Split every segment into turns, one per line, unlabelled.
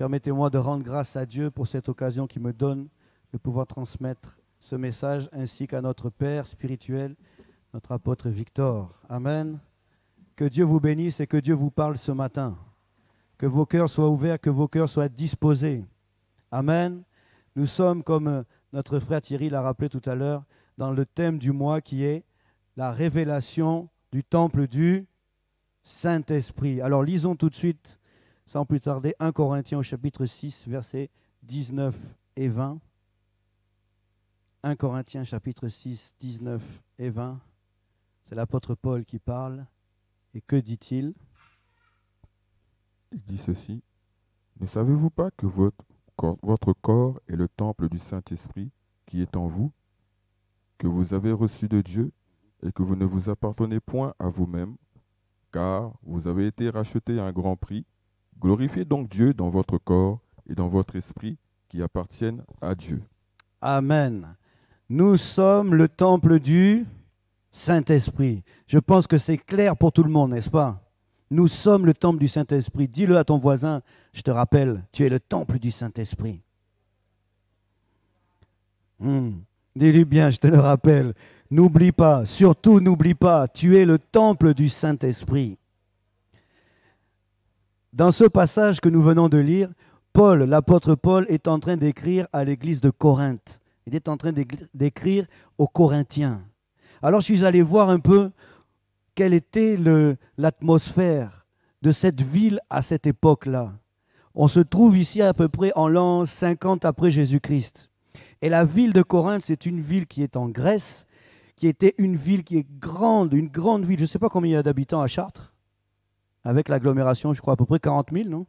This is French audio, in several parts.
Permettez-moi de rendre grâce à Dieu pour cette occasion qui me donne de pouvoir transmettre ce message ainsi qu'à notre Père spirituel, notre apôtre Victor. Amen. Que Dieu vous bénisse et que Dieu vous parle ce matin. Que vos cœurs soient ouverts, que vos cœurs soient disposés. Amen. Nous sommes, comme notre frère Thierry l'a rappelé tout à l'heure, dans le thème du mois qui est la révélation du temple du Saint-Esprit. Alors lisons tout de suite, sans plus tarder, 1 Corinthiens au chapitre 6, versets 19 et 20. 1 Corinthiens chapitre 6, 19 et 20. C'est l'apôtre Paul qui parle. Et que dit-il?
Il dit ceci. Ne savez-vous pas que votre corps est le temple du Saint-Esprit qui est en vous, que vous avez reçu de Dieu et que vous ne vous appartenez point à vous-même, car vous avez été rachetés à un grand prix. Glorifiez donc Dieu dans votre corps et dans votre esprit qui appartiennent à Dieu.
Amen. Nous sommes le temple du Saint-Esprit. Je pense que c'est clair pour tout le monde, n'est-ce pas? Nous sommes le temple du Saint-Esprit. Dis-le à ton voisin, je te rappelle, tu es le temple du Saint-Esprit. Dis-lui bien, je te le rappelle. N'oublie pas, surtout n'oublie pas, tu es le temple du Saint-Esprit. Dans ce passage que nous venons de lire, Paul, l'apôtre Paul, est en train d'écrire à l'église de Corinthe. Il est en train d'écrire aux Corinthiens. Alors je suis allé voir un peu quelle était l'atmosphère de cette ville à cette époque-là. On se trouve ici à peu près en l'an 50 après Jésus-Christ. Et la ville de Corinthe, c'est une ville qui est en Grèce, qui était une ville qui est grande, une grande ville. Je ne sais pas combien il y a d'habitants à Chartres, avec l'agglomération, je crois à peu près 40 000, non?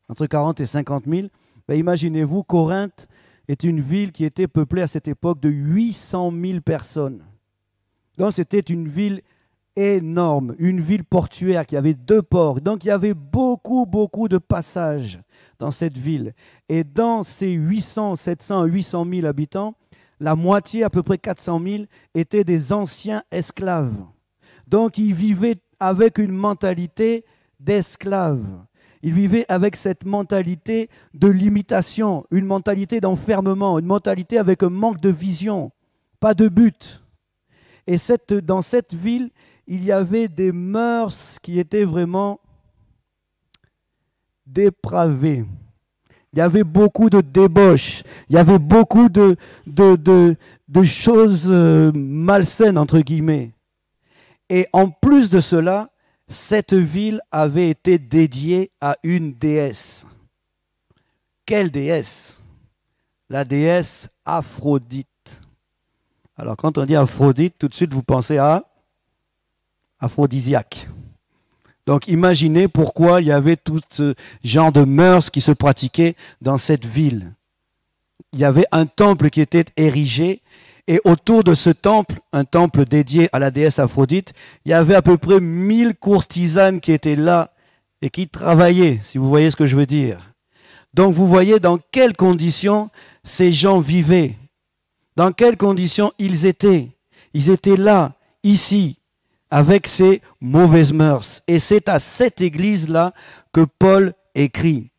Entre 40 et 50 000. Ben, imaginez-vous, Corinthe est une ville qui était peuplée à cette époque de 800 000 personnes. Donc c'était une ville énorme, une ville portuaire qui avait 2 ports. Donc il y avait beaucoup de passages dans cette ville. Et dans ces 800, 700, 800 000 habitants, la moitié, à peu près 400 000, étaient des anciens esclaves. Donc ils vivaient avec une mentalité d'esclaves. Ils vivaient avec cette mentalité de limitation, une mentalité d'enfermement, une mentalité avec un manque de vision, pas de but. Et dans cette ville, il y avait des mœurs qui étaient vraiment dépravées. Il y avait beaucoup de débauches, il y avait beaucoup de choses malsaines, entre guillemets. Et en plus de cela, cette ville avait été dédiée à une déesse. Quelle déesse? La déesse Aphrodite. Alors quand on dit Aphrodite, tout de suite vous pensez à aphrodisiaque. Donc imaginez pourquoi il y avait tout ce genre de mœurs qui se pratiquaient dans cette ville. Il y avait un temple qui était érigé. Et autour de ce temple, un temple dédié à la déesse Aphrodite, il y avait à peu près 1000 courtisanes qui étaient là et qui travaillaient, si vous voyez ce que je veux dire. Donc vous voyez dans quelles conditions ces gens vivaient, dans quelles conditions ils étaient. Ils étaient là, ici, avec ces mauvaises mœurs. Et c'est à cette église-là que Paul écrit.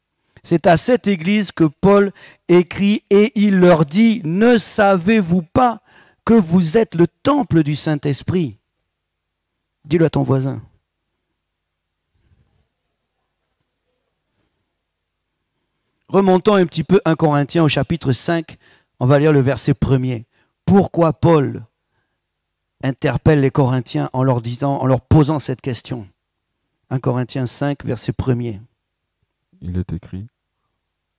C'est à cette église que Paul écrit et il leur dit, ne savez-vous pas que vous êtes le temple du Saint-Esprit? Dis-le à ton voisin. Remontons un petit peu 1 Corinthiens au chapitre 5, on va lire le verset 1er. Pourquoi Paul interpelle les Corinthiens en leur posant cette question? 1 Corinthiens 5, verset 1er.
Il est écrit.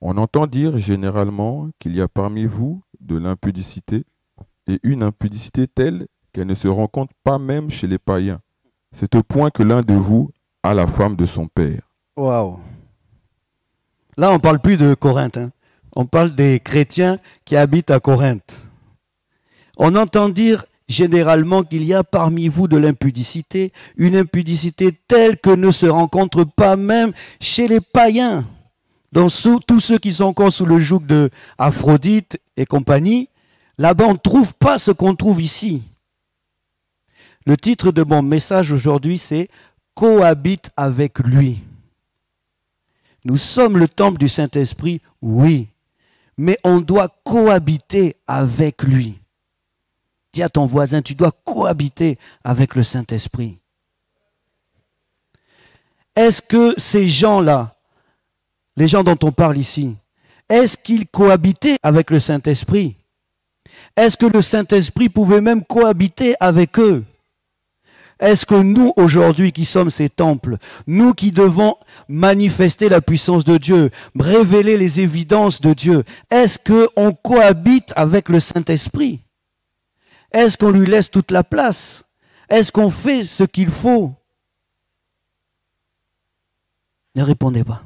On entend dire généralement qu'il y a parmi vous de l'impudicité, et une impudicité telle qu'elle ne se rencontre pas même chez les païens. C'est au point que l'un de vous a la femme de son père.
Waouh! Là, on ne parle plus de Corinthe, hein. On parle des chrétiens qui habitent à Corinthe. On entend dire généralement qu'il y a parmi vous de l'impudicité, une impudicité telle que ne se rencontre pas même chez les païens. Donc tous ceux qui sont encore sous le joug de Aphrodite et compagnie, là-bas on ne trouve pas ce qu'on trouve ici. Le titre de mon message aujourd'hui c'est « cohabite avec lui. Nous sommes le temple du Saint-Esprit, oui, mais on doit cohabiter avec lui. Dis à ton voisin, tu dois cohabiter avec le Saint-Esprit. Est-ce que ces gens-là, les gens dont on parle ici, est-ce qu'ils cohabitaient avec le Saint-Esprit? Est-ce que le Saint-Esprit pouvait même cohabiter avec eux? Est-ce que nous, aujourd'hui, qui sommes ces temples, nous qui devons manifester la puissance de Dieu, révéler les évidences de Dieu, est-ce qu'on cohabite avec le Saint-Esprit? Est-ce qu'on lui laisse toute la place? Est-ce qu'on fait ce qu'il faut? Ne répondez pas.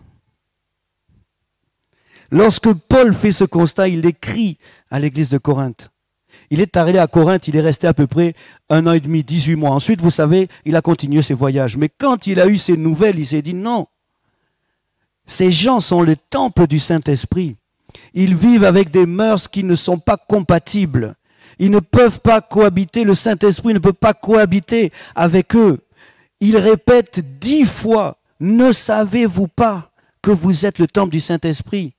Lorsque Paul fait ce constat, il écrit à l'église de Corinthe. Il est arrivé à Corinthe, il est resté à peu près 1 an et demi, 18 mois. Ensuite, vous savez, il a continué ses voyages. Mais quand il a eu ces nouvelles, il s'est dit non. Ces gens sont le temple du Saint-Esprit. Ils vivent avec des mœurs qui ne sont pas compatibles. Ils ne peuvent pas cohabiter, le Saint-Esprit ne peut pas cohabiter avec eux. Il répète 10 fois, ne savez-vous pas que vous êtes le temple du Saint-Esprit?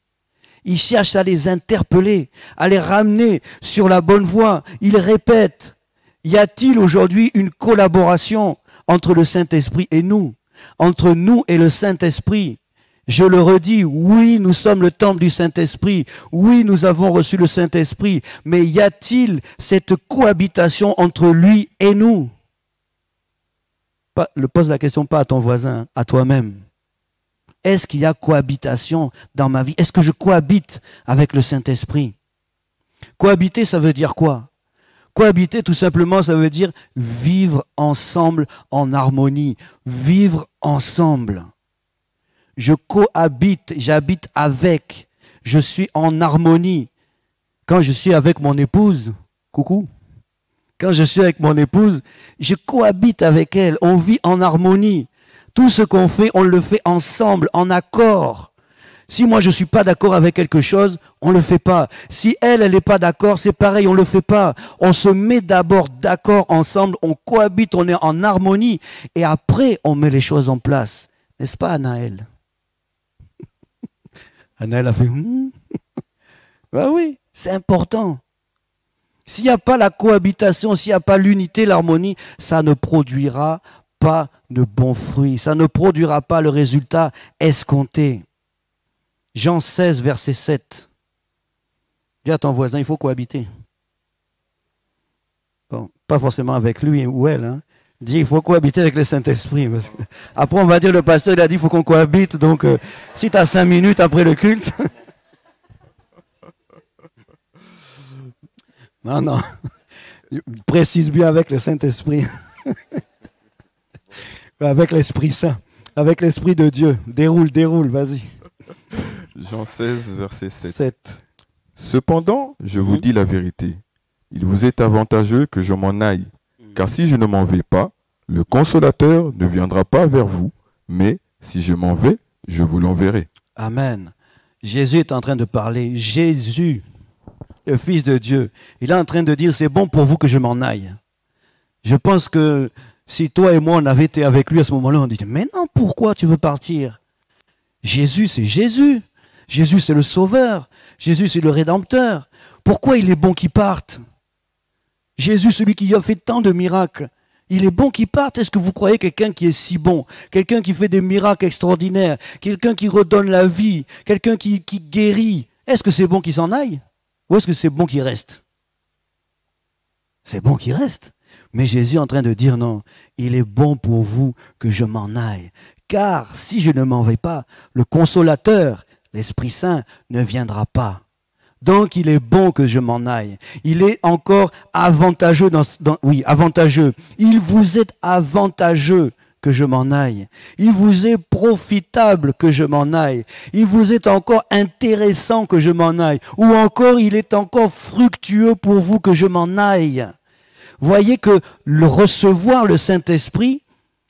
Il cherche à les interpeller, à les ramener sur la bonne voie. Il répète, y a-t-il aujourd'hui une collaboration entre le Saint-Esprit et nous? Entre nous et le Saint-Esprit? Je le redis, oui, nous sommes le temple du Saint-Esprit. Oui, nous avons reçu le Saint-Esprit. Mais y a-t-il cette cohabitation entre lui et nous? Pose la question pas à ton voisin, à toi-même. Est-ce qu'il y a cohabitation dans ma vie? Est-ce que je cohabite avec le Saint-Esprit? Cohabiter, ça veut dire quoi? Cohabiter, tout simplement, ça veut dire vivre ensemble en harmonie. Vivre ensemble. Je cohabite, j'habite avec. Je suis en harmonie. Quand je suis avec mon épouse, coucou. Quand je suis avec mon épouse, je cohabite avec elle. On vit en harmonie. Tout ce qu'on fait, on le fait ensemble, en accord. Si moi je ne suis pas d'accord avec quelque chose, on ne le fait pas. Si elle n'est pas d'accord, c'est pareil, on ne le fait pas. On se met d'abord d'accord ensemble, on cohabite, on est en harmonie, et après on met les choses en place. N'est-ce pas, Anaël? Anaël a fait Ben oui, c'est important. S'il n'y a pas la cohabitation, s'il n'y a pas l'unité, l'harmonie, ça ne produira pas de bons fruits. Ça ne produira pas le résultat escompté. Jean 16, verset 7. Dis à ton voisin, il faut cohabiter. Bon, pas forcément avec lui ou elle. Hein. Dis, il faut cohabiter avec le Saint-Esprit. Parce que après, on va dire, le pasteur, il a dit, il faut qu'on cohabite. Donc, si tu as 5 minutes après le culte... non, non. Précise bien avec le Saint-Esprit. Avec l'Esprit Saint, avec l'Esprit de Dieu. Déroule, vas-y.
Jean 16, verset 7. Cependant, je vous dis la vérité. Il vous est avantageux que je m'en aille. Car si je ne m'en vais pas, le Consolateur ne viendra pas vers vous. Mais si je m'en vais, je vous l'enverrai. Amen. Jésus est en train de parler. Jésus, le Fils de Dieu, il est en train de dire, c'est bon pour vous que je m'en aille. Je pense que si toi et moi, on avait été avec lui à ce moment-là, on dit, mais non, pourquoi tu veux partir? Jésus, c'est Jésus. Jésus, c'est le Sauveur. Jésus, c'est le Rédempteur. Pourquoi il est bon qu'il parte? Jésus, celui qui a fait tant de miracles, il est bon qu'il parte. Est-ce que vous croyez quelqu'un qui est si bon, quelqu'un qui fait des miracles extraordinaires, quelqu'un qui redonne la vie, quelqu'un qui guérit, est-ce que c'est bon qu'il s'en aille? Ou est-ce que c'est bon qu'il reste? C'est bon qu'il reste. Mais Jésus est en train de dire non, il est bon pour vous que je m'en aille. Car si je ne m'en vais pas, le Consolateur, l'Esprit Saint, ne viendra pas. Donc il est bon que je m'en aille. Il est encore avantageux, avantageux. Il vous est avantageux que je m'en aille. Il vous est profitable que je m'en aille. Il vous est encore intéressant que je m'en aille. Ou encore, il est encore fructueux pour vous que je m'en aille. Voyez que le recevoir le Saint-Esprit,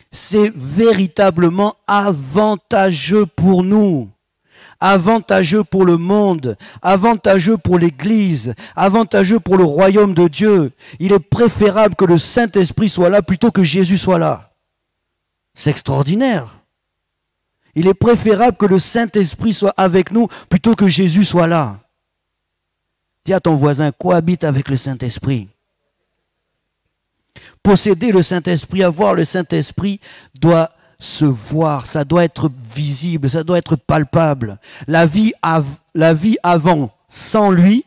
c'est véritablement avantageux pour nous, avantageux pour le monde, avantageux pour l'Église, avantageux pour le royaume de Dieu. Il est préférable que le Saint-Esprit soit là plutôt que Jésus soit là.
C'est extraordinaire. Il est préférable que le Saint-Esprit soit avec nous plutôt que Jésus soit là. Dis à ton voisin, cohabite avec le Saint-Esprit. Posséder le Saint-Esprit, avoir le Saint-Esprit doit se voir, ça doit être visible, ça doit être palpable. La vie avant, sans lui,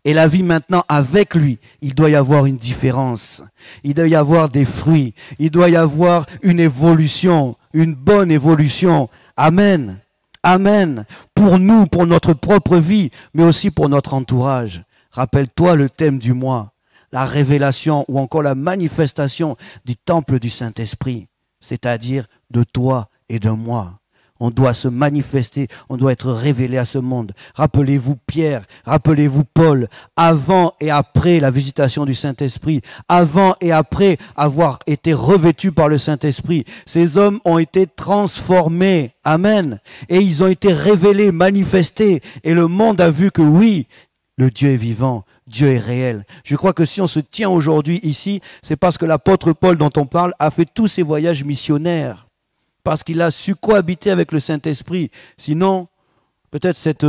et la vie maintenant avec lui, il doit y avoir une différence. Il doit y avoir des fruits. Il doit y avoir une évolution, une bonne évolution. Amen. Amen. Pour nous, pour notre propre vie, mais aussi pour notre entourage. Rappelle-toi le thème du mois, la révélation ou encore la manifestation du temple du Saint-Esprit, c'est-à-dire de toi et de moi. On doit se manifester, on doit être révélé à ce monde. Rappelez-vous Pierre, rappelez-vous Paul, avant et après la visitation du Saint-Esprit, avant et après avoir été revêtus par le Saint-Esprit. Ces hommes ont été transformés, amen, et ils ont été révélés, manifestés, et le monde a vu que oui, le Dieu est vivant, Dieu est réel. Je crois que si on se tient aujourd'hui ici, c'est parce que l'apôtre Paul dont on parle a fait tous ses voyages missionnaires. Parce qu'il a su cohabiter avec le Saint-Esprit. Sinon, peut-être cette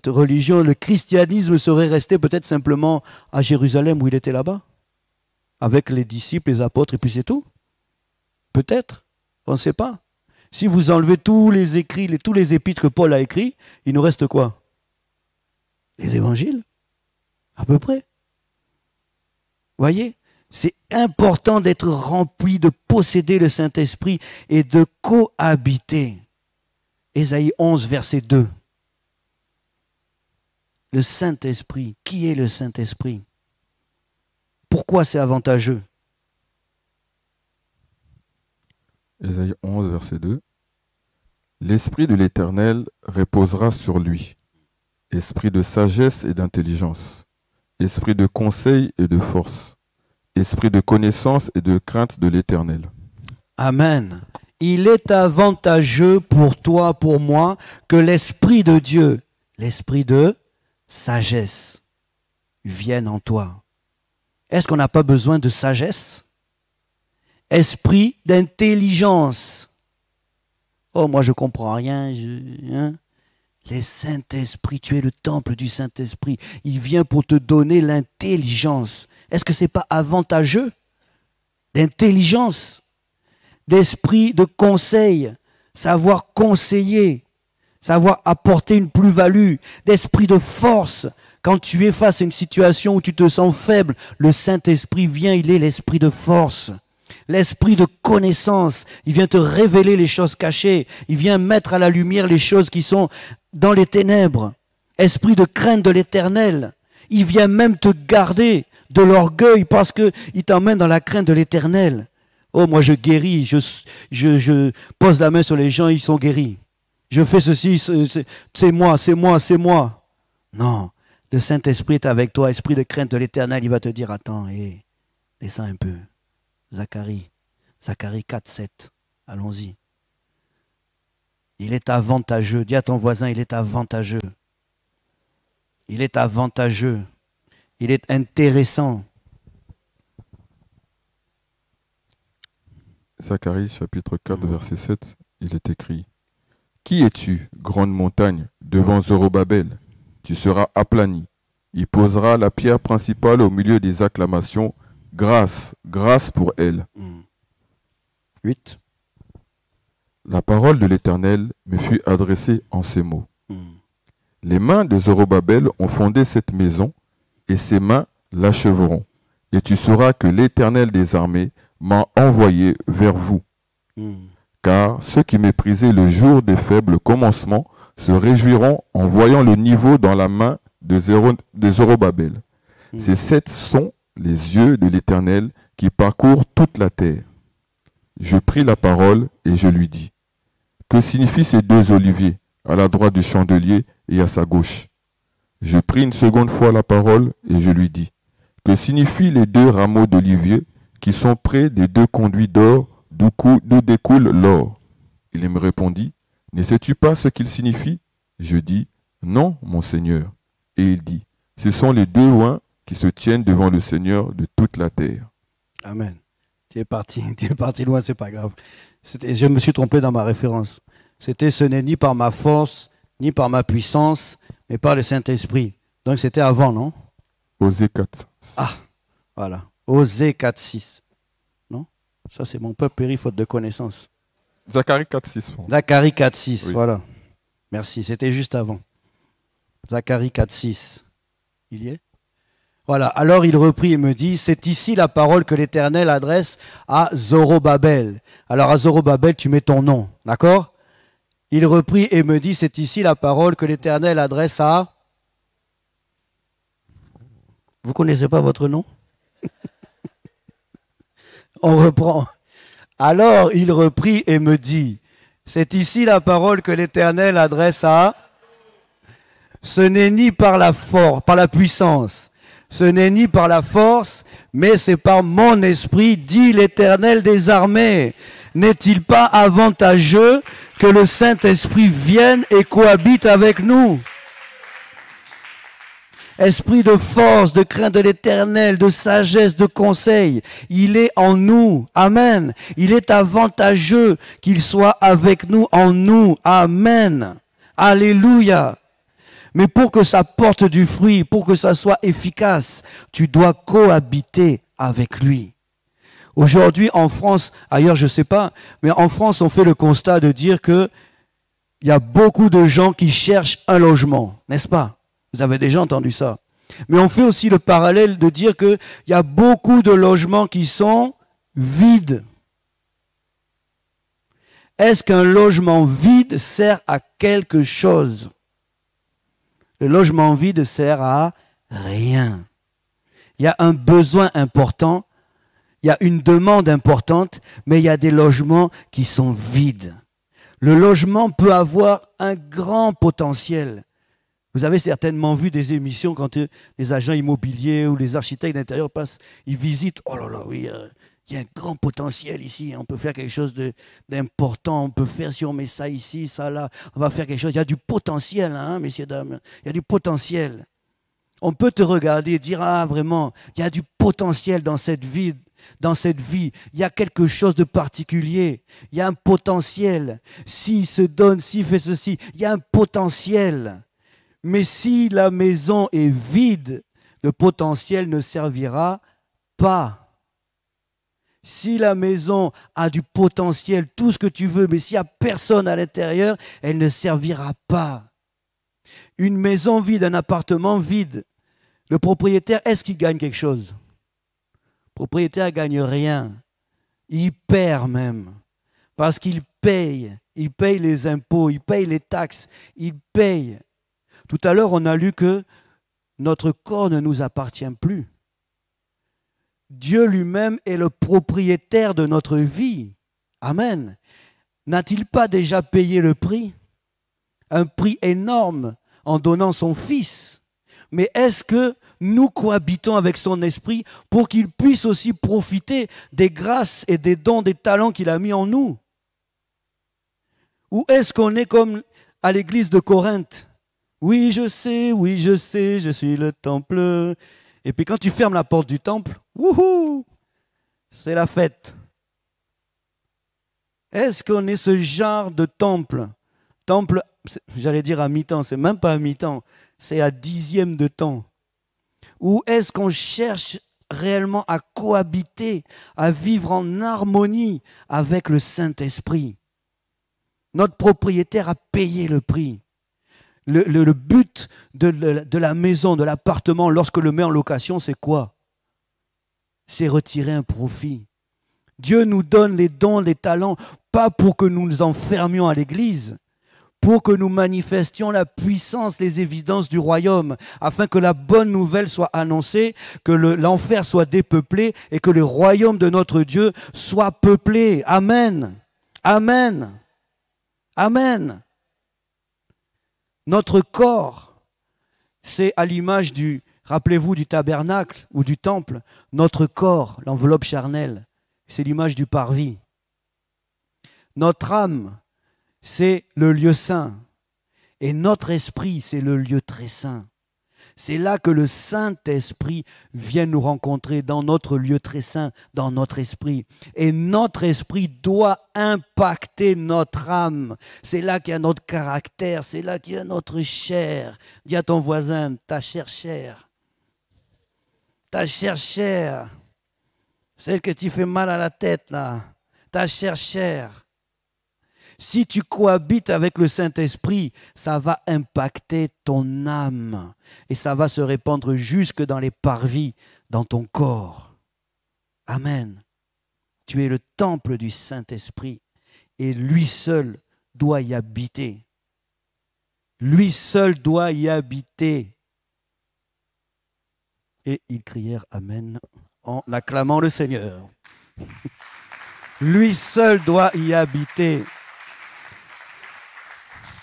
religion, le christianisme serait resté peut-être simplement à Jérusalem où il était là-bas, avec les disciples, les apôtres, et puis c'est tout. Peut-être, on ne sait pas. Si vous enlevez tous les écrits, tous les épîtres que Paul a écrits, il nous reste quoi? Les évangiles, à peu près. Voyez? C'est important d'être rempli, de posséder le Saint-Esprit et de cohabiter. Ésaïe 11, verset 2. Le Saint-Esprit. Qui est le Saint-Esprit? Pourquoi c'est avantageux?
Ésaïe 11, verset 2. L'Esprit de l'Éternel reposera sur lui. Esprit de sagesse et d'intelligence. Esprit de conseil et de force. Esprit de connaissance et de crainte de l'Éternel.
Amen. Il est avantageux pour toi, pour moi, que l'Esprit de Dieu, l'Esprit de sagesse, vienne en toi. Est-ce qu'on n'a pas besoin de sagesse? Esprit d'intelligence. Oh, moi je comprends rien. Le Saint-Esprit, tu es le temple du Saint-Esprit. Il vient pour te donner l'intelligence. Est-ce que ce n'est pas avantageux? D'intelligence, d'esprit de conseil, savoir conseiller, savoir apporter une plus-value, d'esprit de force. Quand tu es face à une situation où tu te sens faible, le Saint-Esprit vient, il est l'esprit de force. L'esprit de connaissance, il vient te révéler les choses cachées, il vient mettre à la lumière les choses qui sont dans les ténèbres. Esprit de crainte de l'Éternel, il vient même te garder de l'orgueil parce qu'il t'emmène dans la crainte de l'Éternel. Oh, moi je guéris, je pose la main sur les gens, ils sont guéris. Je fais ceci, c'est moi, c'est moi, c'est moi. Non, le Saint-Esprit est avec toi, esprit de crainte de l'Éternel, il va te dire, attends, descends un peu. Zacharie 4, 7, allons-y. Il est avantageux, dis à ton voisin, il est avantageux. Il est avantageux. Il est intéressant.
Zacharie chapitre 4, verset 7, il est écrit: Qui es-tu, grande montagne, devant Zorobabel? Tu seras aplani. Il posera la pierre principale au milieu des acclamations. Grâce, grâce pour elle.
8.
La parole de l'Éternel me fut adressée en ces mots. Les mains de Zorobabel ont fondé cette maison, et ses mains l'achèveront. Et tu sauras que l'Éternel des armées m'a envoyé vers vous. Car ceux qui méprisaient le jour des faibles commencements se réjouiront en voyant le niveau dans la main de Zorobabel. Ces 7 sont les yeux de l'Éternel qui parcourent toute la terre. Je pris la parole et je lui dis: Que signifient ces 2 oliviers, à la droite du chandelier et à sa gauche? Je pris une seconde fois la parole et je lui dis: Que signifient les 2 rameaux d'olivier qui sont près des 2 conduits d'or d'où découle l'or? Il me répondit: Ne sais-tu pas ce qu'ils signifient? Je dis: Non, mon Seigneur. Et il dit: Ce sont les 2 oins qui se tiennent devant le Seigneur de toute la terre.
Amen. tu es parti loin, c'est pas grave. Je me suis trompé dans ma référence. C'était ce n'est ni par ma force, ni par ma puissance, mais par le Saint-Esprit. Donc c'était avant, non?
Osée 4.
Ah, voilà. Osée 4, 6. Non? Ça, c'est mon peuple péri, faute de connaissance.
Zacharie 4, 6.
Zacharie 4, 6,
Oui.
voilà. Merci, c'était juste avant. Zacharie 4, 6. Il y est? Voilà, alors il reprit et me dit, c'est ici la parole que l'Éternel adresse à Zorobabel. Alors à Zorobabel, tu mets ton nom, d'accord? Il reprit et me dit, c'est ici la parole que l'Éternel adresse à... Vous ne connaissez pas votre nom? On reprend. Alors il reprit et me dit, c'est ici la parole que l'Éternel adresse à... Ce n'est ni par la force, par la puissance, ce n'est ni par la force, mais c'est par mon esprit, dit l'Éternel des armées. N'est-il pas avantageux que le Saint-Esprit vienne et cohabite avec nous? Esprit de force, de crainte de l'Éternel, de sagesse, de conseil, il est en nous. Amen. Il est avantageux qu'il soit avec nous, en nous. Amen. Alléluia. Mais pour que ça porte du fruit, pour que ça soit efficace, tu dois cohabiter avec lui. Aujourd'hui, en France, ailleurs je ne sais pas, mais en France, on fait le constat de dire qu'il y a beaucoup de gens qui cherchent un logement, n'est-ce pas? Vous avez déjà entendu ça. Mais on fait aussi le parallèle de dire qu'il y a beaucoup de logements qui sont vides. Est-ce qu'un logement vide sert à quelque chose? Le logement vide sert à rien. Il y a un besoin important, il y a une demande importante, mais il y a des logements qui sont vides. Le logement peut avoir un grand potentiel. Vous avez certainement vu des émissions quand les agents immobiliers ou les architectes d'intérieur passent, ils visitent. Oh là là, oui, il y a un grand potentiel ici. On peut faire quelque chose d'important. On peut faire, si on met ça ici, ça là, on va faire quelque chose. Il y a du potentiel, hein, messieurs, dames. Il y a du potentiel. On peut te regarder et dire, ah, vraiment, il y a du potentiel dans cette vie. Dans cette vie, il y a quelque chose de particulier. Il y a un potentiel. S'il se donne, s'il fait ceci, il y a un potentiel. Mais si la maison est vide, le potentiel ne servira pas. Si la maison a du potentiel, tout ce que tu veux, mais s'il n'y a personne à l'intérieur, elle ne servira pas. Une maison vide, un appartement vide, le propriétaire, est-ce qu'il gagne quelque chose? Le propriétaire ne gagne rien. Il perd même. Parce qu'il paye. Il paye les impôts, il paye les taxes, il paye. Tout à l'heure, on a lu que notre corps ne nous appartient plus. Dieu lui-même est le propriétaire de notre vie. Amen. N'a-t-il pas déjà payé le prix? Un prix énorme en donnant son Fils. Mais est-ce que nous cohabitons avec son esprit pour qu'il puisse aussi profiter des grâces et des dons, des talents qu'il a mis en nous? Ou est-ce qu'on est comme à l'église de Corinthe? Oui, je sais, je suis le temple. Et puis quand tu fermes la porte du temple, wouhou, c'est la fête. Est-ce qu'on est ce genre de temple? Temple, j'allais dire à mi-temps, c'est même pas à mi-temps, c'est à 10e de temps. Ou est-ce qu'on cherche réellement à cohabiter, à vivre en harmonie avec le Saint-Esprit? Notre propriétaire a payé le prix. Le but de la maison, de l'appartement, lorsque le met en location, c'est quoi? C'est retirer un profit. Dieu nous donne les dons, les talents, pas pour que nous nous enfermions à l'église, pour que nous manifestions la puissance, les évidences du royaume, afin que la bonne nouvelle soit annoncée, que l'enfer soit dépeuplé et que le royaume de notre Dieu soit peuplé. Amen. Amen. Amen. Notre corps, c'est à l'image du, rappelez-vous, du tabernacle ou du temple. Notre corps, l'enveloppe charnelle, c'est l'image du parvis. Notre âme, c'est le lieu saint. Et notre esprit, c'est le lieu très saint. C'est là que le Saint-Esprit vient nous rencontrer dans notre lieu très saint, dans notre esprit. Et notre esprit doit impacter notre âme. C'est là qu'il y a notre caractère, c'est là qu'il y a notre chair. Dis à ton voisin, ta chair, celle que tu fais mal à la tête là, ta chair. Si tu cohabites avec le Saint-Esprit, ça va impacter ton âme et ça va se répandre jusque dans les parvis, dans ton corps. Amen. Tu es le temple du Saint-Esprit et lui seul doit y habiter. Lui seul doit y habiter. Et ils crièrent Amen en acclamant le Seigneur. Lui seul doit y habiter.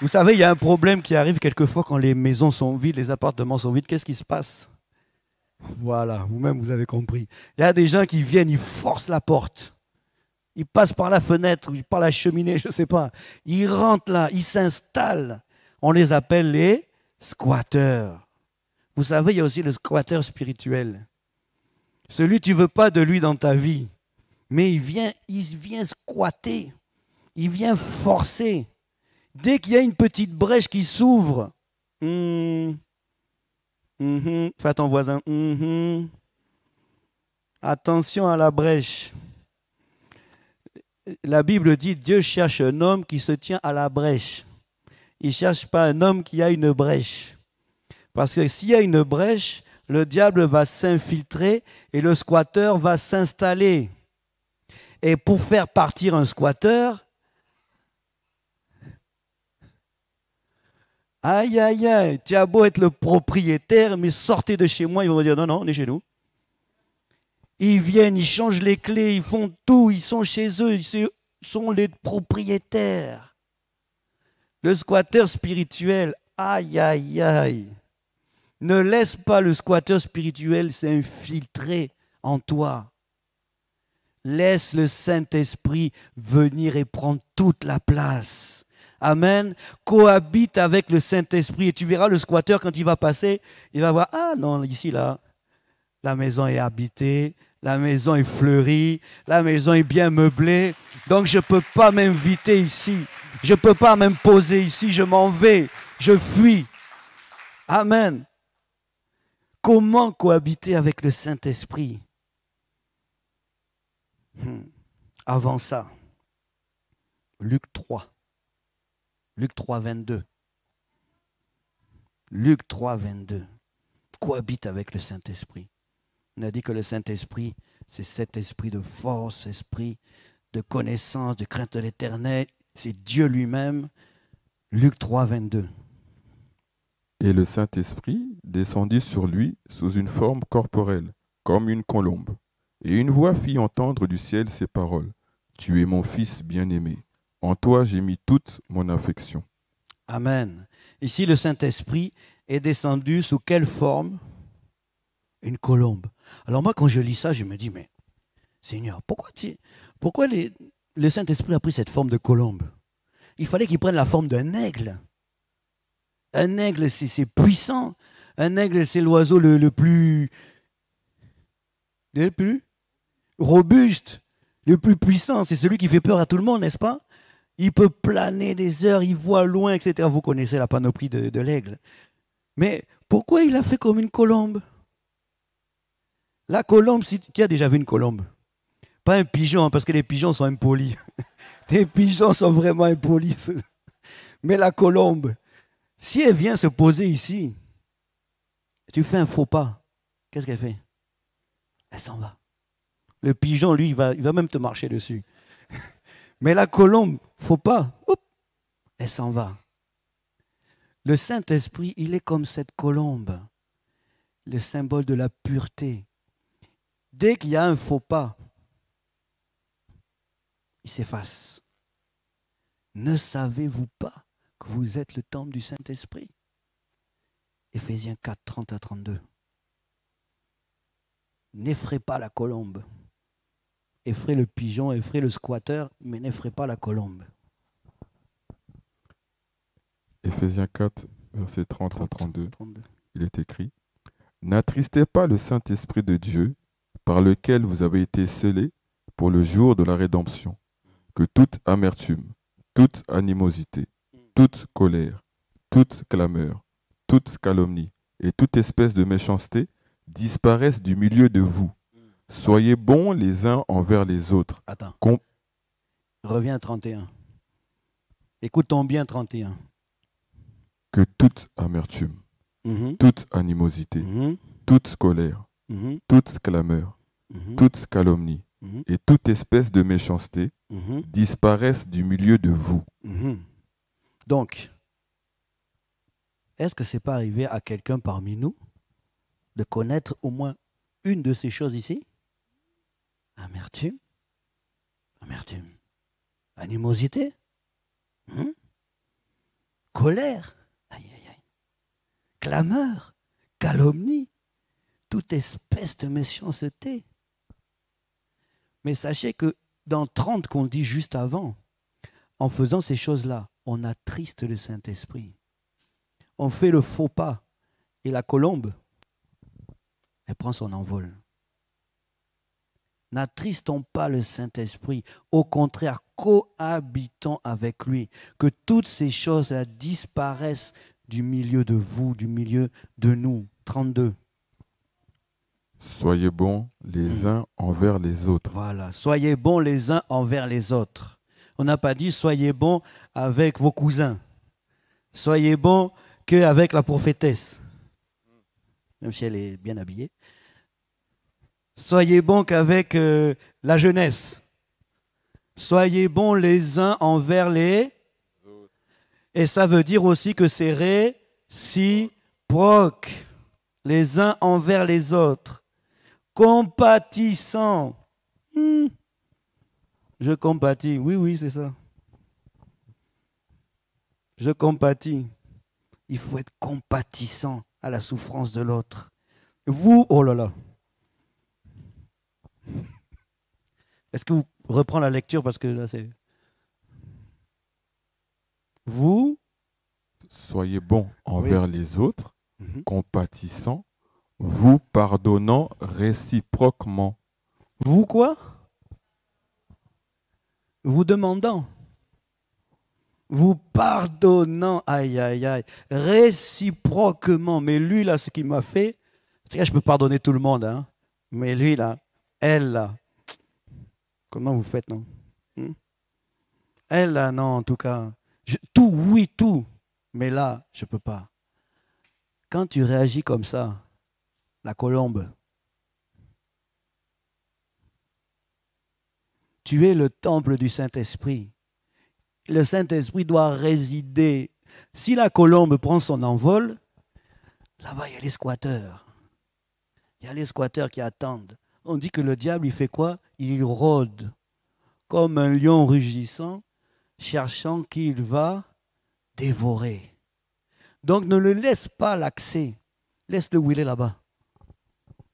Vous savez, il y a un problème qui arrive quelquefois quand les maisons sont vides, les appartements sont vides. Qu'est-ce qui se passe? Voilà, vous-même, vous avez compris. Il y a des gens qui viennent, ils forcent la porte. Ils passent par la fenêtre, par la cheminée, je ne sais pas. Ils rentrent là, ils s'installent. On les appelle les squatteurs. Vous savez, il y a aussi le squatteur spirituel. Celui, tu ne veux pas de lui dans ta vie. Mais il vient squatter. Il vient forcer. Dès qu'il y a une petite brèche qui s'ouvre, fais à ton voisin, attention à la brèche. La Bible dit, Dieu cherche un homme qui se tient à la brèche. Il ne cherche pas un homme qui a une brèche. Parce que s'il y a une brèche, le diable va s'infiltrer et le squatteur va s'installer. Et pour faire partir un squatteur, aïe, aïe, aïe, tu as beau être le propriétaire, mais sortez de chez moi, ils vont me dire non, on est chez nous. Ils viennent, ils changent les clés, ils font tout, ils sont chez eux, ils sont les propriétaires. Le squatteur spirituel, aïe, aïe, aïe. Ne laisse pas le squatteur spirituel s'infiltrer en toi. Laisse le Saint-Esprit venir et prendre toute la place. Amen. Cohabite avec le Saint-Esprit et tu verras le squatteur quand il va passer, il va voir, ah non, ici, là, la maison est habitée, la maison est fleurie, la maison est bien meublée, donc je ne peux pas m'inviter ici, je ne peux pas m'imposer ici, je m'en vais, je fuis. Amen. Comment cohabiter avec le Saint-Esprit? Avant ça, Luc 3. Luc 3, 22. Luc 3, 22. Cohabite avec le Saint-Esprit. On a dit que le Saint-Esprit, c'est cet esprit de force, esprit de connaissance, de crainte de l'Éternel. C'est Dieu lui-même. Luc 3, 22.
Et le Saint-Esprit descendit sur lui sous une forme corporelle, comme une colombe. Et une voix fit entendre du ciel ces paroles. Tu es mon Fils bien-aimé. En toi, j'ai mis toute mon affection.
Amen. Ici, le Saint-Esprit est descendu sous quelle forme? Une colombe. Alors moi, quand je lis ça, je me dis, mais Seigneur, pourquoi le Saint-Esprit a pris cette forme de colombe? Il fallait qu'il prenne la forme d'un aigle. Un aigle, c'est puissant. Un aigle, c'est l'oiseau le plus robuste, le plus puissant. C'est celui qui fait peur à tout le monde, n'est-ce pas? Il peut planer des heures, il voit loin, etc. Vous connaissez la panoplie de l'aigle. Mais pourquoi il a fait comme une colombe? La colombe, qui a déjà vu une colombe? Pas un pigeon, parce que les pigeons sont impolis. Les pigeons sont vraiment impolis. Mais la colombe, si elle vient se poser ici, tu fais un faux pas, qu'est-ce qu'elle fait? Elle s'en va. Le pigeon, lui, il va même te marcher dessus. Mais la colombe, faut pas, elle s'en va. Le Saint-Esprit, il est comme cette colombe, le symbole de la pureté. Dès qu'il y a un faux pas, il s'efface. Ne savez-vous pas que vous êtes le temple du Saint-Esprit? Éphésiens 4, 30 à 32. N'effraie pas la colombe. Effraie le pigeon, effraie le squatteur, mais n'effraie pas la colombe.
Éphésiens 4, versets 30 à 32. Il est écrit, N'attristez pas le Saint-Esprit de Dieu, par lequel vous avez été scellés pour le jour de la rédemption. Que toute amertume, toute animosité, toute colère, toute clameur, toute calomnie et toute espèce de méchanceté disparaissent du milieu de vous. Soyez bons les uns envers les autres.
Attends. Reviens à 31. Écoutons bien 31.
Que toute amertume, toute animosité, toute colère, toute clameur, toute calomnie et toute espèce de méchanceté disparaissent du milieu de vous.
Donc, est-ce que ce n'est pas arrivé à quelqu'un parmi nous de connaître au moins une de ces choses ici? Amertume, animosité, colère, clameur, calomnie, toute espèce de méchanceté. Mais sachez que dans 30 qu'on dit juste avant, en faisant ces choses-là, on attriste le Saint-Esprit. On fait le faux pas et la colombe, elle prend son envol. N'attristons pas le Saint-Esprit, au contraire, cohabitons avec lui, que toutes ces choses-là disparaissent du milieu de vous, du milieu de nous. 32.
Soyez bons les uns envers les autres.
Voilà, soyez bons les uns envers les autres. On n'a pas dit soyez bons avec vos cousins. Soyez bons qu'avec la prophétesse, même si elle est bien habillée. Soyez bons qu'avec la jeunesse. Soyez bons les uns envers les autres. Et ça veut dire aussi que c'est réciproque. Les uns envers les autres. Compatissants. Je compatis. Oui, c'est ça. Je compatis. Il faut être compatissant à la souffrance de l'autre. Vous, oh là là. Est-ce que vous reprenez la lecture parce que là c'est... Vous
soyez bons envers les autres, compatissants, vous pardonnant réciproquement.
Vous quoi? Vous demandant. Vous pardonnant, aïe, réciproquement. Mais lui, là, ce qu'il m'a fait, c'est que je peux pardonner tout le monde, hein. Mais lui, là, elle, là, comment vous faites, non? Elle, là, non, en tout cas, tout, oui, tout. Mais là, je ne peux pas. Quand tu réagis comme ça, la colombe, tu es le temple du Saint-Esprit. Le Saint-Esprit doit résider. Si la colombe prend son envol, là-bas, il y a les squatteurs. Il y a les squatteurs qui attendent. On dit que le diable, il fait quoi? Il rôde comme un lion rugissant, cherchant qui il va dévorer. Donc ne le laisse pas l'accès. Laisse-le où il est là-bas.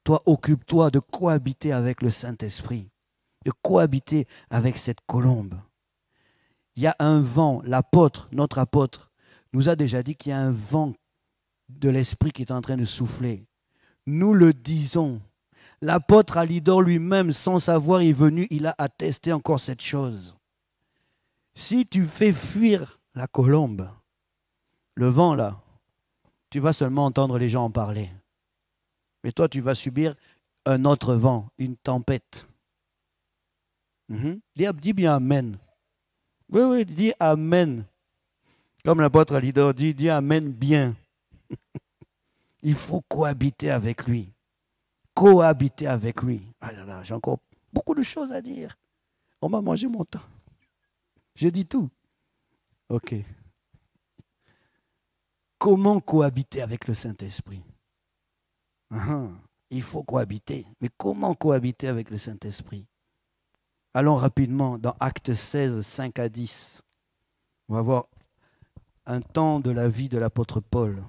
Toi, occupe-toi de cohabiter avec le Saint-Esprit, de cohabiter avec cette colombe. Il y a un vent, l'apôtre, notre apôtre, nous a déjà dit qu'il y a un vent de l'Esprit qui est en train de souffler. Nous le disons. L'apôtre Alidor lui-même, sans savoir, est venu, il a attesté encore cette chose. Si tu fais fuir la colombe, le vent là, tu vas seulement entendre les gens en parler. Mais toi, tu vas subir un autre vent, une tempête. Dis bien Amen. Oui, dis Amen. Comme l'apôtre Alidor dit, dis Amen bien. Il faut cohabiter avec lui. Cohabiter avec lui. Ah là là, j'ai encore beaucoup de choses à dire. On m'a mangé mon temps. Je dis tout. Ok. Comment cohabiter avec le Saint-Esprit? Il faut cohabiter. Mais comment cohabiter avec le Saint-Esprit? Allons rapidement dans Actes 16, 5 à 10. On va voir un temps de la vie de l'apôtre Paul.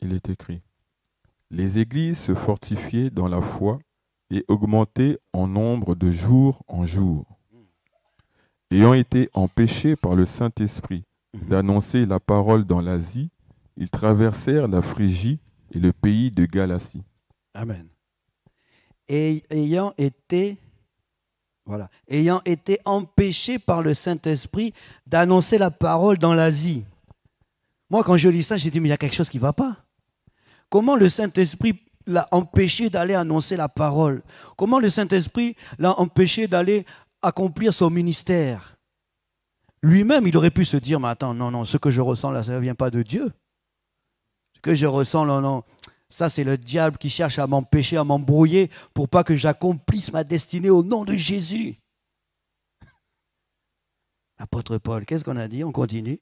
Il est écrit: les églises se fortifiaient dans la foi et augmentaient en nombre de jour en jour, ayant été empêchées par le Saint-Esprit d'annoncer la parole dans l'Asie, ils traversèrent la Phrygie et le pays de Galatie.
Amen. Et ayant été empêchés par le Saint-Esprit d'annoncer la parole dans l'Asie. Moi, quand je lis ça, j'ai dit, mais il y a quelque chose qui ne va pas. Comment le Saint-Esprit l'a empêché d'aller annoncer la parole? Comment le Saint-Esprit l'a empêché d'aller accomplir son ministère? Lui-même, il aurait pu se dire, mais attends, non, ce que je ressens là, ça ne vient pas de Dieu. Ce que je ressens, non, ça c'est le diable qui cherche à m'empêcher, à m'embrouiller pour pas que j'accomplisse ma destinée au nom de Jésus. Apôtre Paul, qu'est-ce qu'on a dit? On continue.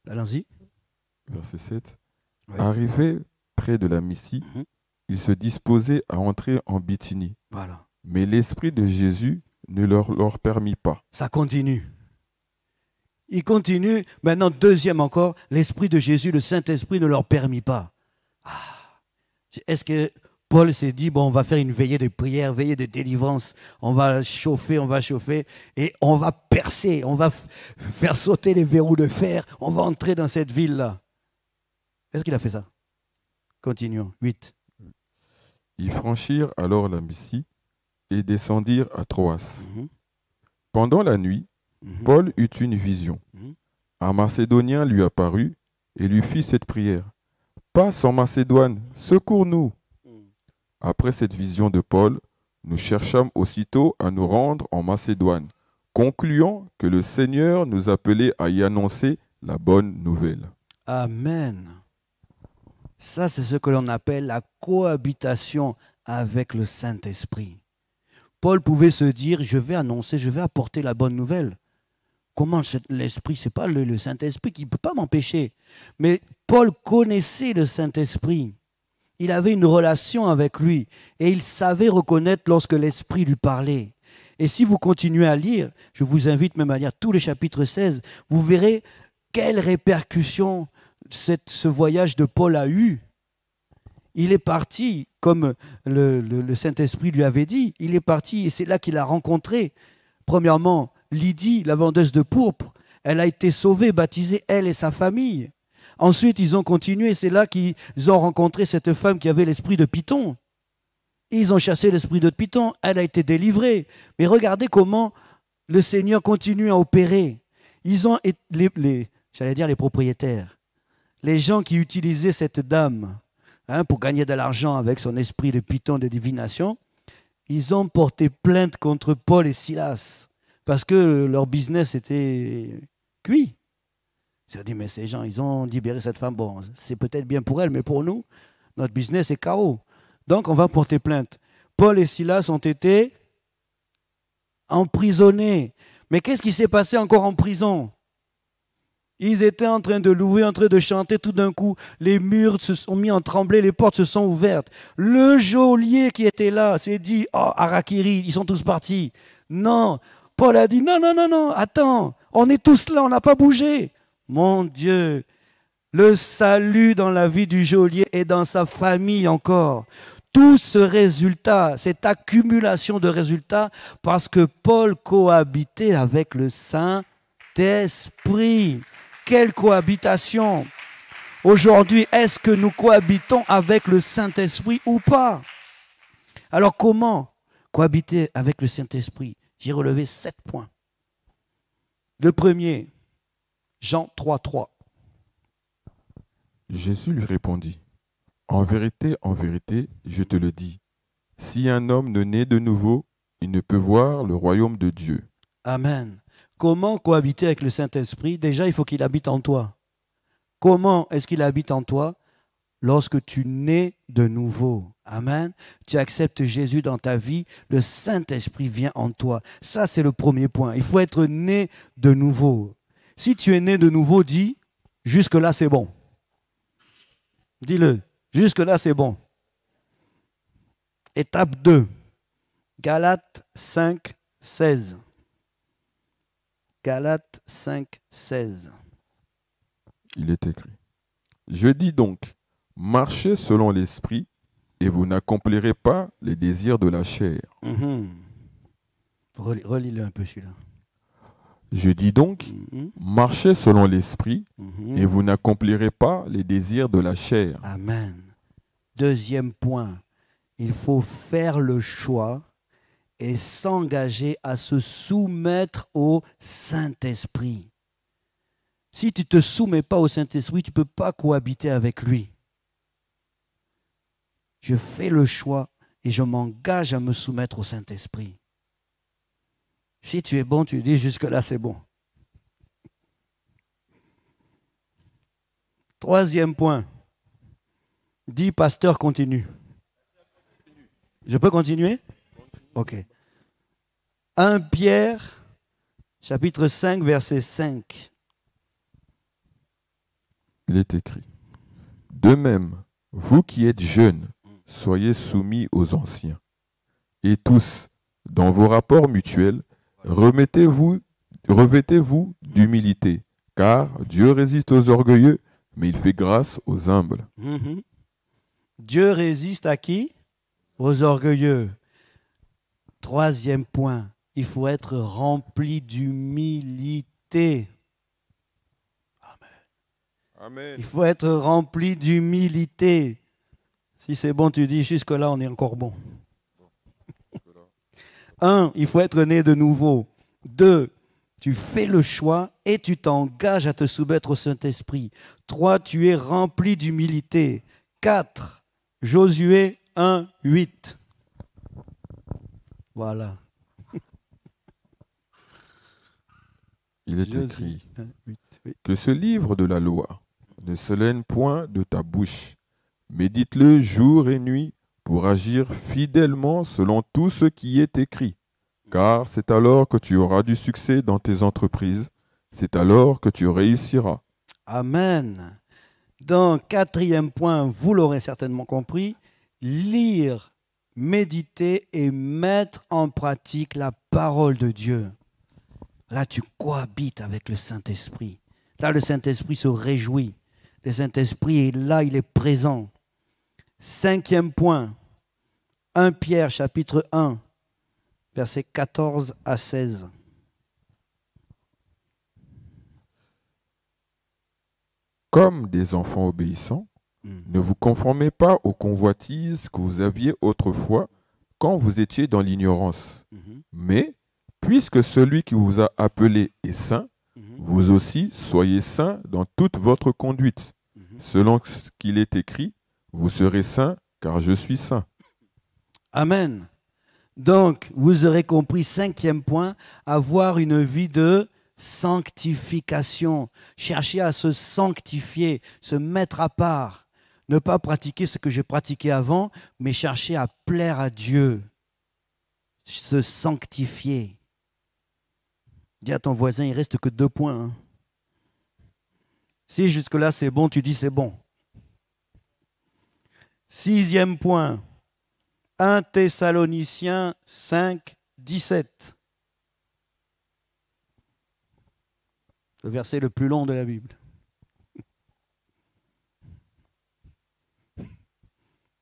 Allons-y.
Verset 7.
Oui.
Arrivé près de la Mysie, ils se disposaient à entrer en Bithynie.
Voilà.
Mais l'Esprit de Jésus ne leur permit pas.
Ça continue. Il continue. Maintenant, deuxième encore, l'Esprit de Jésus, le Saint-Esprit ne leur permit pas. Est-ce que Paul s'est dit, bon, on va faire une veillée de prière, veillée de délivrance, on va chauffer, et on va percer, on va faire sauter les verrous de fer, on va entrer dans cette ville-là. Est-ce qu'il a fait ça? Continuons. 8.
Ils franchirent alors la Mysie et descendirent à Troas. Pendant la nuit, Paul eut une vision. Un Macédonien lui apparut et lui fit cette prière. « Passe en Macédoine, secours-nous !» Après cette vision de Paul, nous cherchâmes aussitôt à nous rendre en Macédoine, concluant que le Seigneur nous appelait à y annoncer la bonne nouvelle.
Amen. Ça, c'est ce que l'on appelle la cohabitation avec le Saint-Esprit. Paul pouvait se dire, je vais annoncer, je vais apporter la bonne nouvelle. Comment l'Esprit, ce n'est pas le Saint-Esprit qui ne peut pas m'empêcher. Mais Paul connaissait le Saint-Esprit. Il avait une relation avec lui et il savait reconnaître lorsque l'Esprit lui parlait. Et si vous continuez à lire, je vous invite même à lire tous les chapitres 16, vous verrez quelles répercussions ce voyage de Paul a eu. Il est parti, comme le Saint-Esprit lui avait dit, il est parti et c'est là qu'il a rencontré, premièrement, Lydie, la vendeuse de pourpre. Elle a été sauvée, baptisée, elle et sa famille. Ensuite, ils ont continué, c'est là qu'ils ont rencontré cette femme qui avait l'esprit de Python. Ils ont chassé l'esprit de Python, elle a été délivrée. Mais regardez comment le Seigneur continue à opérer. Ils ont, j'allais dire les propriétaires, les gens qui utilisaient cette dame pour gagner de l'argent avec son esprit de Python de divination, ils ont porté plainte contre Paul et Silas parce que leur business était cuit. Ils ont dit, mais ces gens, ils ont libéré cette femme. Bon, c'est peut-être bien pour elle, mais pour nous, notre business est KO. Donc, on va porter plainte. Paul et Silas ont été emprisonnés. Mais qu'est-ce qui s'est passé encore en prison? Ils étaient en train de louer, en train de chanter. Tout d'un coup, les murs se sont mis en trembler, les portes se sont ouvertes. Le geôlier qui était là s'est dit, oh, Harakiri, ils sont tous partis. Non, Paul a dit, non, attends, on est tous là, on n'a pas bougé. Mon Dieu, le salut dans la vie du geôlier et dans sa famille encore. Tout ce résultat, cette accumulation de résultats, parce que Paul cohabitait avec le Saint-Esprit. Quelle cohabitation! Aujourd'hui, est-ce que nous cohabitons avec le Saint-Esprit ou pas? Alors comment cohabiter avec le Saint-Esprit? J'ai relevé 7 points. Le premier, Jean 3,3.
Jésus lui répondit, « en vérité, je te le dis, si un homme ne naît de nouveau, il ne peut voir le royaume de Dieu. »
Amen. Comment cohabiter avec le Saint-Esprit? Déjà, il faut qu'il habite en toi. Comment est-ce qu'il habite en toi? Lorsque tu nais de nouveau. Amen. Tu acceptes Jésus dans ta vie, le Saint-Esprit vient en toi. Ça, c'est le premier point. Il faut être né de nouveau. Si tu es né de nouveau, dis, jusque-là, c'est bon. Dis-le, jusque-là, c'est bon. Étape 2. Galates 5, 16. Galates 5, 16.
Il est écrit, « Je dis donc, marchez selon l'esprit, et vous n'accomplirez pas les désirs de la chair.
Relis-le un peu celui-là.
Je dis donc,
Mhm.
marchez selon l'esprit,
Mhm.
et vous n'accomplirez pas les désirs de la chair.
Amen. Deuxième point, il faut faire le choix et s'engager à se soumettre au Saint-Esprit. Si tu ne te soumets pas au Saint-Esprit, tu ne peux pas cohabiter avec lui. Je fais le choix et je m'engage à me soumettre au Saint-Esprit. Si tu es bon, tu dis jusque-là c'est bon. Troisième point. Dis, pasteur, continue. Je peux continuer? Ok. 1 Pierre, chapitre 5, verset 5.
Il est écrit. De même, vous qui êtes jeunes, soyez soumis aux anciens. Et tous, dans vos rapports mutuels, revêtez-vous d'humilité, car Dieu résiste aux orgueilleux, mais il fait grâce aux humbles.
Mhm. Dieu résiste à qui? Aux orgueilleux. Troisième point, il faut être rempli d'humilité.
Amen.
Il faut être rempli d'humilité. Si c'est bon, tu dis, jusque-là, on est encore bon. 1, il faut être né de nouveau. 2, tu fais le choix et tu t'engages à te soumettre au Saint-Esprit. 3, tu es rempli d'humilité. 4, Josué 1, 8. Voilà.
Il est
Josué
écrit
1, 8. Oui.
que ce livre de la loi ne s'éloigne point de ta bouche. Médite-le jour et nuit pour agir fidèlement selon tout ce qui est écrit. Car c'est alors que tu auras du succès dans tes entreprises. C'est alors que tu réussiras.
Amen. Donc, quatrième point, vous l'aurez certainement compris, lire, méditer et mettre en pratique la parole de Dieu. Là, tu cohabites avec le Saint-Esprit. Là, le Saint-Esprit se réjouit. Le Saint-Esprit est là, il est présent. Cinquième point, 1 Pierre chapitre 1, versets 14 à 16.
Comme des enfants obéissants, ne vous conformez pas aux convoitises que vous aviez autrefois quand vous étiez dans l'ignorance. Mais, puisque celui qui vous a appelé est saint, vous aussi soyez saints dans toute votre conduite. Selon ce qu'il est écrit, vous serez saints car je suis saint.
Amen. Donc, vous aurez compris, cinquième point, avoir une vie de sanctification. Chercher à se sanctifier, se mettre à part. Ne pas pratiquer ce que j'ai pratiqué avant, mais chercher à plaire à Dieu. Se sanctifier. Dis à ton voisin, il ne reste que 2 points. Hein. Si jusque-là c'est bon, tu dis c'est bon. 6e point. 1 Thessaloniciens 5, 17. Le verset le plus long de la Bible.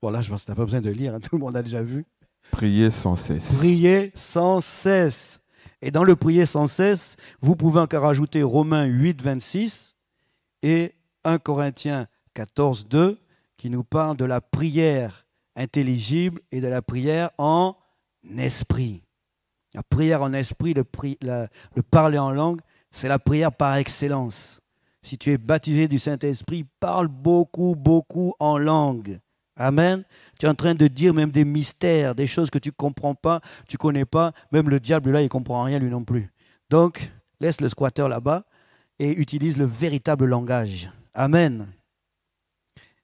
Bon, là, je pense que tu n'as pas besoin de lire, hein, tout le monde a déjà vu.
Priez sans cesse.
Priez sans cesse. Et dans le prier sans cesse, vous pouvez encore ajouter Romains 8, 26 et 1 Corinthiens 14, 2 qui nous parle de la prière intelligible et de la prière en esprit. La prière en esprit, le parler en langue, c'est la prière par excellence. Si tu es baptisé du Saint-Esprit, parle beaucoup, beaucoup en langue. Amen. Tu es en train de dire même des mystères, des choses que tu ne comprends pas, tu ne connais pas. Même le diable, là, il ne comprend rien, lui non plus. Donc, laisse le squatteur là-bas et utilise le véritable langage. Amen.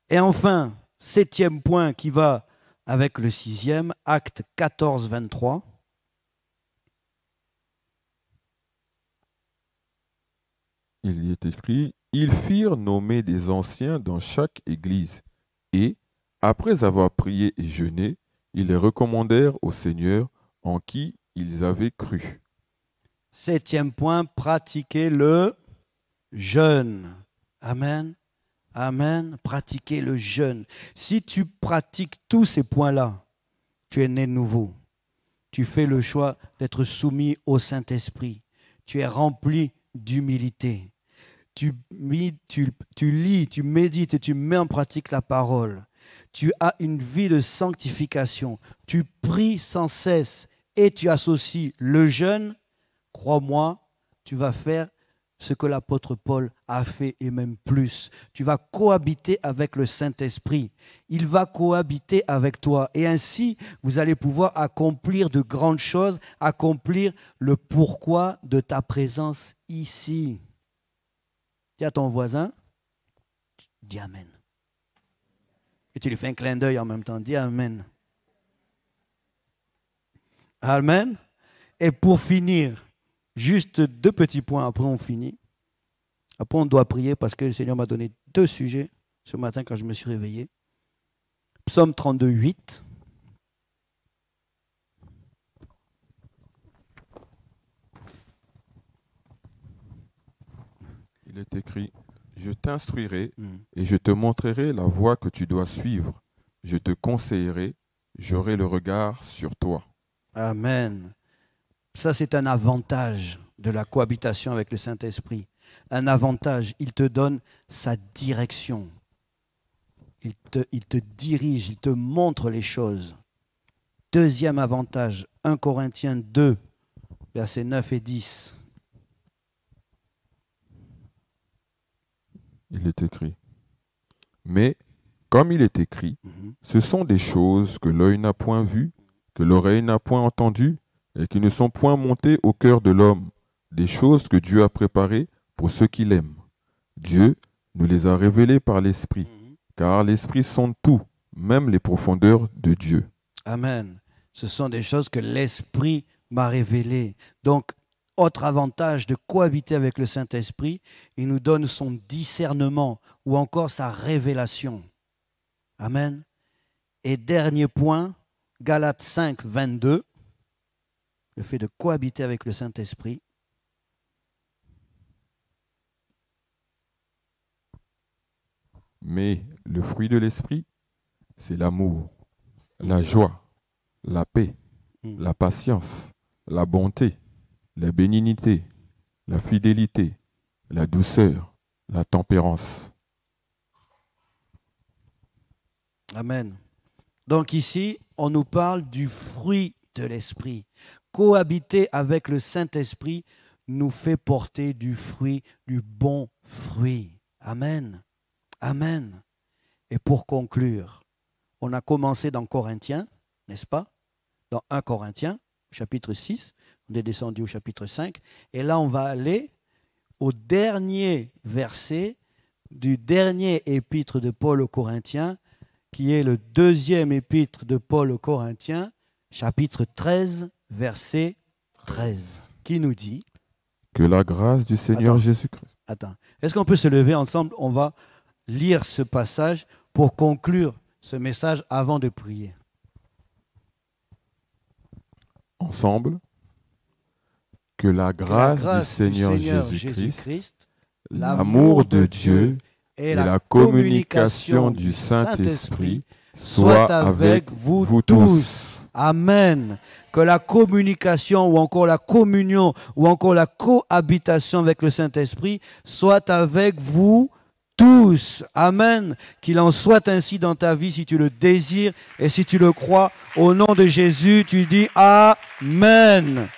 Et enfin, 7e point qui va avec le 6e, Acte 14, 23.
Il y est écrit, ils firent nommer des anciens dans chaque église, et, après avoir prié et jeûné, ils les recommandèrent au Seigneur en qui ils avaient cru.
7e point, pratiquer le jeûne. Amen. Amen. Pratiquer le jeûne. Si tu pratiques tous ces points-là, tu es né de nouveau. Tu fais le choix d'être soumis au Saint-Esprit. tu es rempli d'humilité. Tu lis, tu médites et tu mets en pratique la parole. Tu as une vie de sanctification. Tu pries sans cesse et tu associes le jeûne. Crois-moi, tu vas faire ce que l'apôtre Paul a fait et même plus. Tu vas cohabiter avec le Saint-Esprit. Il va cohabiter avec toi. Et ainsi, vous allez pouvoir accomplir de grandes choses, accomplir le pourquoi de ta présence ici. Dis à ton voisin, dis Amen. Et tu lui fais un clin d'œil en même temps, dis Amen. Amen. Et pour finir, juste 2 petits points, après on finit. Après on doit prier parce que le Seigneur m'a donné 2 sujets ce matin quand je me suis réveillé. Psaume 32, 8.
Il est écrit, je t'instruirai et je te montrerai la voie que tu dois suivre. Je te conseillerai, j'aurai le regard sur toi.
Amen. Ça, c'est un avantage de la cohabitation avec le Saint-Esprit. Un avantage, il te donne sa direction. Il te dirige, il te montre les choses. Deuxième avantage, 1 Corinthiens 2, versets 9 et 10.
Il est écrit. Mais, comme il est écrit, ce sont des choses que l'œil n'a point vues, que l'oreille n'a point entendues, et qui ne sont point montées au cœur de l'homme, des choses que Dieu a préparées pour ceux qui l'aiment. Dieu nous les a révélées par l'Esprit, car l'Esprit sonde tout, même les profondeurs de Dieu.
Amen. Ce sont des choses que l'Esprit m'a révélées. Donc, autre avantage de cohabiter avec le Saint-Esprit, il nous donne son discernement ou encore sa révélation. Amen. Et dernier point, Galates 5, 22, le fait de cohabiter avec le Saint-Esprit.
Mais le fruit de l'Esprit, c'est l'amour, la joie, la paix, la patience, la bonté, la bénignité, la fidélité, la douceur, la tempérance.
Amen. Donc ici, on nous parle du fruit de l'Esprit. Cohabiter avec le Saint-Esprit nous fait porter du fruit, du bon fruit. Amen. Amen. Et pour conclure, on a commencé dans Corinthiens, n'est-ce pas? Dans 1 Corinthiens, chapitre 6, on est descendu au chapitre 5, et là on va aller au dernier verset du dernier épître de Paul aux Corinthiens, qui est le deuxième épître de Paul aux Corinthiens, chapitre 13, verset 13, qui nous dit...
Que la grâce du Seigneur Jésus-Christ...
Attends, est-ce qu'on peut se lever ensemble? On va lire ce passage pour conclure ce message avant de prier.
Ensemble, que la grâce du Seigneur Jésus-Christ, l'amour de Dieu et la communication du Saint-Esprit soient avec vous tous.
Amen. Que la communication ou encore la communion ou encore la cohabitation avec le Saint-Esprit soit avec vous tous. Amen. Qu'il en soit ainsi dans ta vie si tu le désires et si tu le crois. Au nom de Jésus, tu dis Amen.